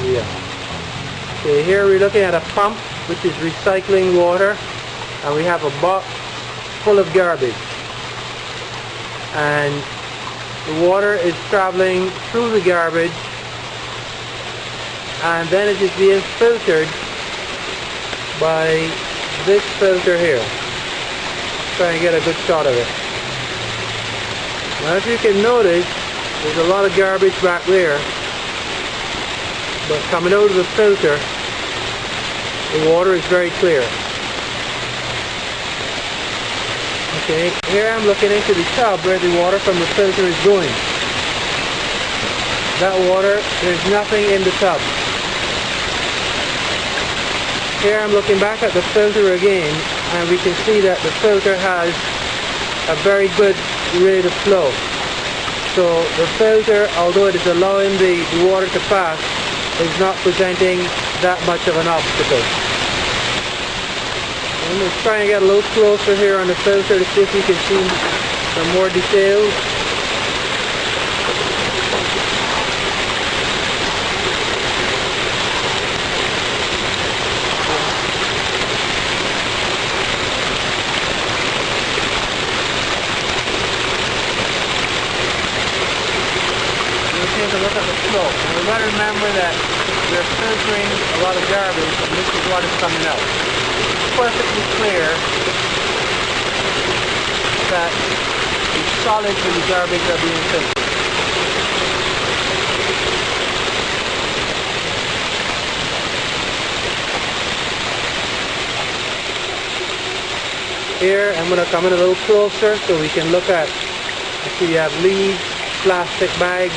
Yeah. Okay, here we're looking at a pump which is recycling water, and we have a box full of garbage, and the water is traveling through the garbage, and then it is being filtered by this filter here. Try and get a good shot of it. Now, as you can notice, there's a lot of garbage back there, but coming out of the filter, the water is very clear. Okay, here I'm looking into the tub where the water from the filter is going. That water, there's nothing in the tub. Here I'm looking back at the filter again, and we can see that the filter has a very good rate of flow. So the filter, although it is allowing the water to pass, is not presenting that much of an obstacle. I'm going to try and get a little closer here on the filter to see if you can see some more details. Take a look at the flow. And we've got to remember that we're filtering a lot of garbage, and this is what is coming out. It's perfectly clear that the solids in the garbage are being filtered. Here I'm going to come in a little closer so we can look at, see, you have leaves, plastic bags.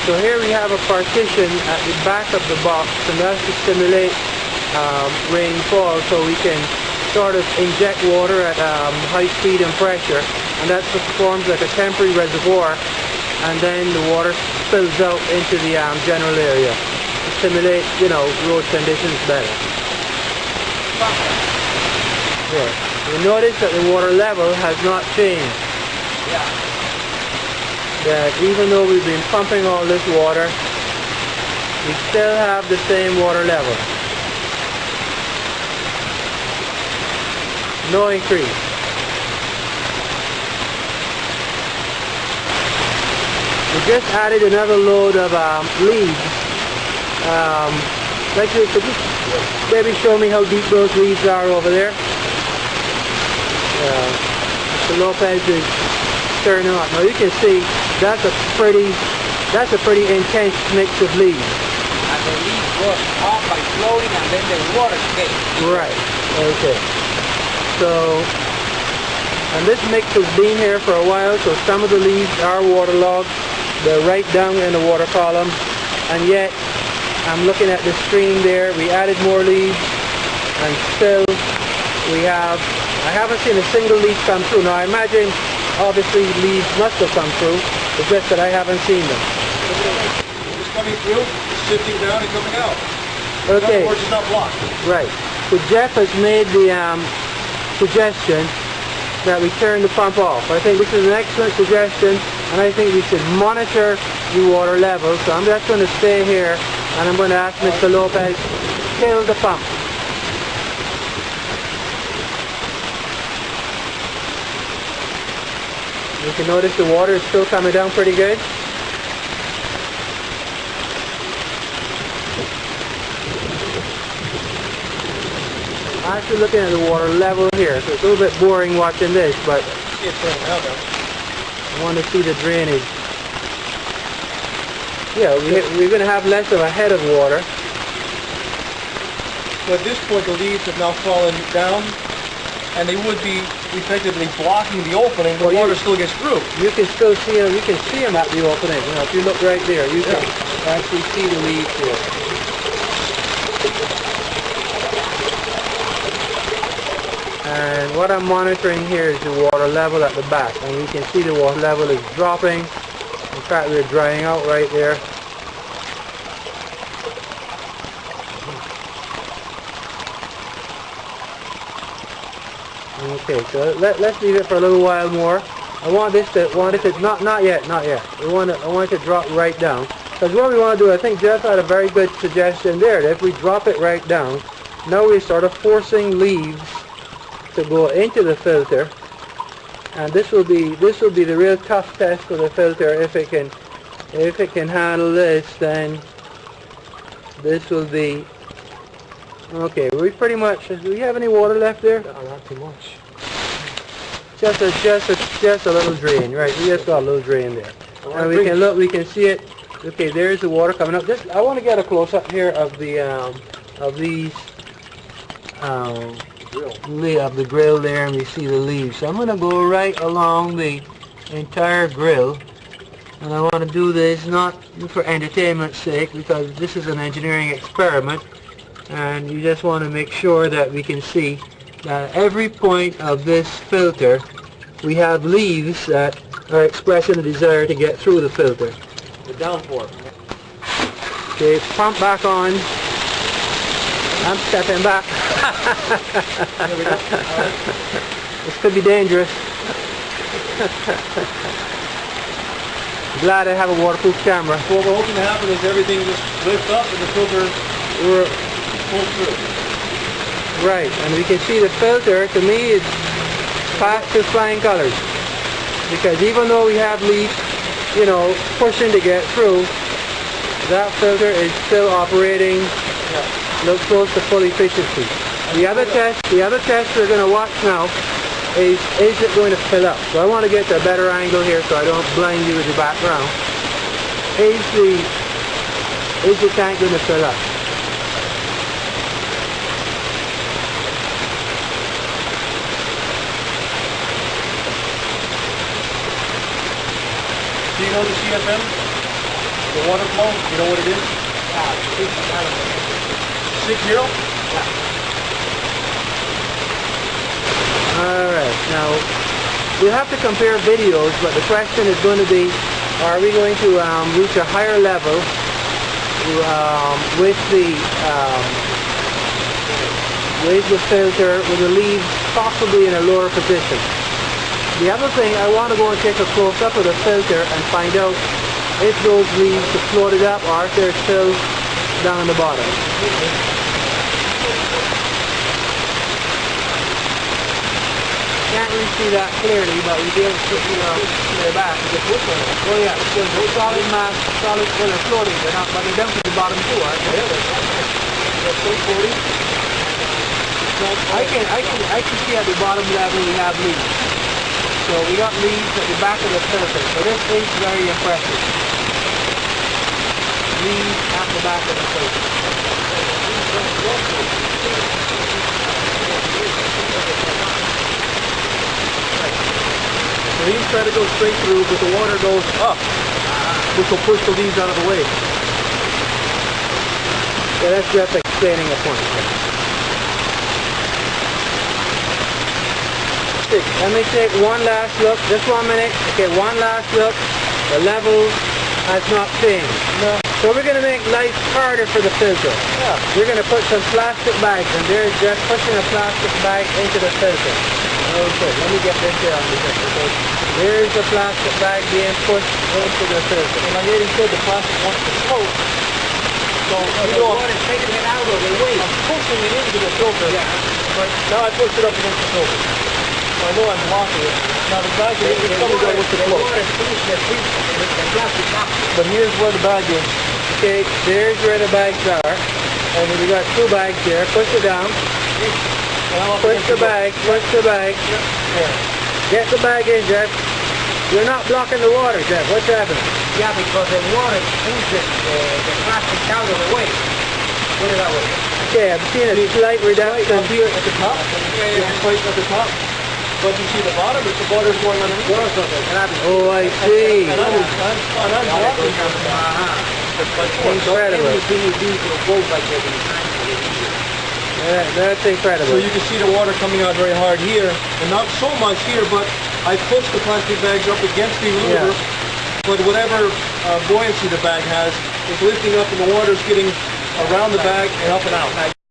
So here we have a partition at the back of the box, and that's to simulate rainfall, so we can sort of inject water at high speed and pressure, and that forms like a temporary reservoir, and then the water spills out into the general area to simulate, you know, road conditions better. Here. You notice that the water level has not changed. Yeah. That even though we've been pumping all this water, we still have the same water level. No increase. We just added another load of leaves. Could you maybe show me how deep those leaves are over there? Mr. Lopez is stirring them up. Now you can see that's a pretty intense mix of leaves. And the leaves go off by floating, and then the water escapes. Right. Okay. So, and this mix has been here for a while, so some of the leaves are waterlogged. They're right down in the water column, and yet I'm looking at the stream there. We added more leaves, and still I haven't seen a single leaf come through. Now I imagine obviously leaves must have come through, it's just that I haven't seen them. It's coming through, it's sifting down and coming out. Okay. In other words, it's not blocked. Right. So Jeff has made the suggestion that we turn the pump off. I think this is an excellent suggestion, and I think we should monitor the water level. So I'm just going to stay here, and I'm going to ask Mr. Lopez to kill the pump. You can notice the water is still coming down pretty good. As actually looking at the water level here. So it's a little bit boring watching this, but See it flowing out now. I want to see the drainage. Yeah, we're going to have less of a head of water. So at this point, the leaves have now fallen down, and they would be effectively blocking the opening. The water still gets through. You can still see them. You can see them at the opening. You know, if you look right there, you can actually see the leaves here. And what I'm monitoring here is the water level at the back, and you can see the water level is dropping. In fact, we're drying out right there. Okay, so let's leave it for a little while more. I want it to not yet. I want it to drop right down. Because what we want to do, I think Jeff had a very good suggestion there, that if we drop it right down, now we sort of forcing leaves to go into the filter, and this will be the real tough test for the filter. If it can handle this, then this will be okay. We pretty much. Do we have any water left there? No, not too much. Just a little drain, right? We just got a little drain there, and we can look. We can see it. Okay, there's the water coming up. I want to get a close up here of the grill there, and we see the leaves. So I'm going to go right along the entire grill, and I want to do this not for entertainment's sake, because this is an engineering experiment, and you just want to make sure that we can see that at every point of this filter we have leaves that are expressing a desire to get through the filter. The downpour. Okay, pump back on. I'm stepping back. There we go. This could be dangerous. Glad I have a waterproof camera. So what we're hoping to happen is everything just lifts up and the filter pulls through. Right, and we can see the filter, to me, it's past to flying colors. Because even though we have leaves, you know, pushing to get through, that filter is still operating close to full efficiency. The other test we're going to watch now is it going to fill up? So I want to get to a better angle here so I don't blind you with the background. Is the tank going to fill up? Do you know the CFM? The water flow? You know what it is? 60? Alright, now we have to compare videos, but the question is going to be, are we going to reach a higher level with the filter, with the leaves possibly in a lower position? The other thing, I want to go and take a close up of the filter and find out if those leaves have floated up or if they're still down the bottom. Can't really see that clearly, but we did clear back. Oh yeah, so solid mass, solid, well, they're floating, they're not, but they're down to the bottom too, aren't they? They're still floating. So I can see at the bottom level we have leaves. So we got leaves at the back of the filter. So this is very impressive. Leaves at the back of the filter. The leaves try to go straight through, but the water goes up, which will push the leaves out of the way. Yeah, that's just explaining a point. Let me take one last look, just 1 minute. Okay, one last look. The level has not changed. No. So we're going to make life harder for the filter. Yeah. We're going to put some plastic bags, and there's just pushing a plastic bag into the filter. Okay, let me get this here on the filter. There's the plastic bag being pushed into the filter. And I already said the plastic wants to float. So you know, water is taking it out of the way. I'm pushing it into the filter. Yeah. But now I push it up against the filter. So I know I'm blocking it. Now the bag is coming down with the float. But here's where the bag is. Okay, there's where the bags are. And we got two bags there. Push it down. Now up Push against the bag, push the bag. There. Get the bag in, Jeff. You're not blocking the water, Jeff. What's happening? Yeah, because the water pushes the plastic out of the way. Put it that way. Okay, I'm seeing a slight Right reduction. up here at the top. Yeah, right at the top. But you see the bottom, it's the water's going underneath. Oh, I see. And I'm dropping them. Incredible. That's incredible. So you can see the water coming out very hard here, and not so much here, but I push the plastic bags up against the louver, but whatever buoyancy the bag has is lifting up and the water's getting around the bag and up and out.